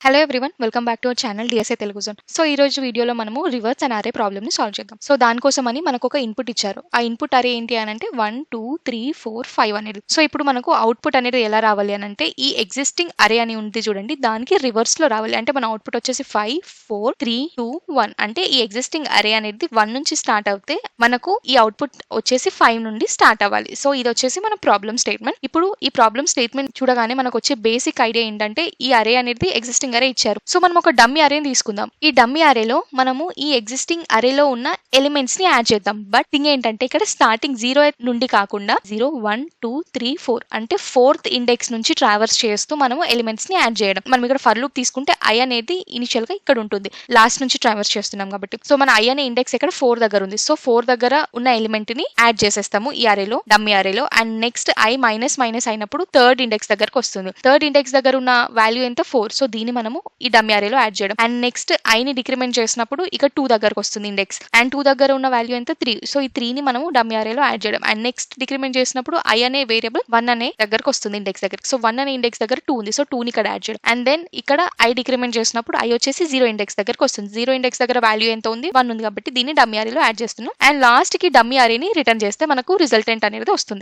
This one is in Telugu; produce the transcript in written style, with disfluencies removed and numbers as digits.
Hello everyone, welcome back to our channel DSA Telugu zone. So ఈ రోజు వీడియోలో మనము రివర్స్ అండ్ అరే ప్రాబ్లమ్ ని సాల్వ్ చేద్దాం. సో దానికోసమని మనకు ఒక ఇన్పుట్ ఇచ్చారు. ఆ ఇన్పుట్ అరే ఏంటి అని అంటే 1 2 3 4 5 అనేది. సో ఇప్పుడు మనకు అవుట్పుట్ అనేది ఎలా రావాలి అని అంటే ఈ ఎగ్జిస్టింగ్ అరే అని ఉంది చూడండి, దానికి రివర్స్ లో రావాలి. అంటే మన అవుట్పుట్ వచ్చేసి 5 4 3 2 1. అంటే ఈ ఎగ్జిస్టింగ్ అరే అనేది 1 నుంచి స్టార్ట్ అవుతే మనకు ఈ అవుట్పుట్ వచ్చేసి 5 నుండి స్టార్ట్ అవ్వాలి. సో ఇది వచ్చేసి మన ప్రాబ్లమ్ స్టేట్మెంట్. ఇప్పుడు ఈ ప్రాబ్లమ్ స్టేట్మెంట్ చూడగానే మనకు వచ్చే బేసిక్ ఐడియా ఏంటంటే ఈ అరే అనేది ఎగ్జిస్టింగ్ అరే ఇచ్చారు. సో మనం ఒక డమ్మీ అరేని తీసుకుందాం. ఈ డమ్మీ అరేలో మనము ఈ ఎగ్జిస్టింగ్ అరేలో ఉన్న ఎలిమెంట్స్ ని యాడ్ చేద్దాం. బట్ థింగ్ ఏంటంటే ఇక్కడ స్టార్టింగ్ 0 నుండి కాకుండా 0 1 2 3 4 అంటే 4th ఇండెక్స్ నుంచి ట్రావర్స్ చేస్తూ మనము ఎలిమెంట్స్ ని యాడ్ చేయడం. మనం ఇక్కడ ఫర్ లూప్ తీసుకుంటే ఐ అనేది ఇనిషియల్ గా ఇక్కడ ఉంటుంది, లాస్ట్ నుంచి ట్రావర్స్ చేస్తున్నాం కాబట్టి. సో మన ఐ అనే ఇండెక్స్ ఇక్కడ 4 దగ్గర ఉంది. సో 4 దగ్గర ఉన్న ఎలిమెంట్ ని యాడ్ చేసేస్తాము ఈ అరేలో, డమ్మీ అరేలో. And next I minus minus అయినప్పుడు థర్డ్ ఇండెక్స్ దగ్గరకు వస్తుంది. థర్డ్ ఇండెక్స్ దగ్గర ఉన్న వాల్యూ ఎంత 4. సో దీన్ని మనము ఈ డమ్మీ అరేలో యాడ్ చేయడం. అండ్ నెక్స్ట్ ఐ ని డిక్రిమెంట్ చేసినప్పుడు ఇక 2 దగ్గరకు వస్తుంది ఇండెక్స్. అండ్ 2 దగ్గర ఉన్న వాల్యూ ఎంత 3. సో ఈ 3 ని మనము డమ్మీ అరేలో యాడ్ చేయడం. అండ్ నెక్స్ట్ డిక్రిమెంట్ చేసినప్పుడు ఐ అనే వేరియబుల్ 1 అనే దగ్గరకు వస్తుంది ఇండెక్స్ దగ్గర. సో 1 అనే ఇండెక్స్ దగ్గర 2 ఉంది. సో 2 ని ఇక్కడ యాడ్ చేయడం. అండ్ దెన్ ఇక్కడ ఐ డిక్రిమెంట్ చేసినప్పుడు ఐ వచ్చేసి 0 ఇండెక్స్ దగ్గరకు వస్తుంది. 0 ఇండెక్స్ దగ్గర వాల్యూ ఎంత ఉంది 1 ఉంది కాబట్టి దీన్ని డమ్మీ అరేలో యాడ్ చేస్తున్నాం. అండ్ లాస్ట్ కి డమ్మీ అరేని రిటర్న్ చేస్తే మనకు రిజల్టెంట్ అనేది వస్తుంది.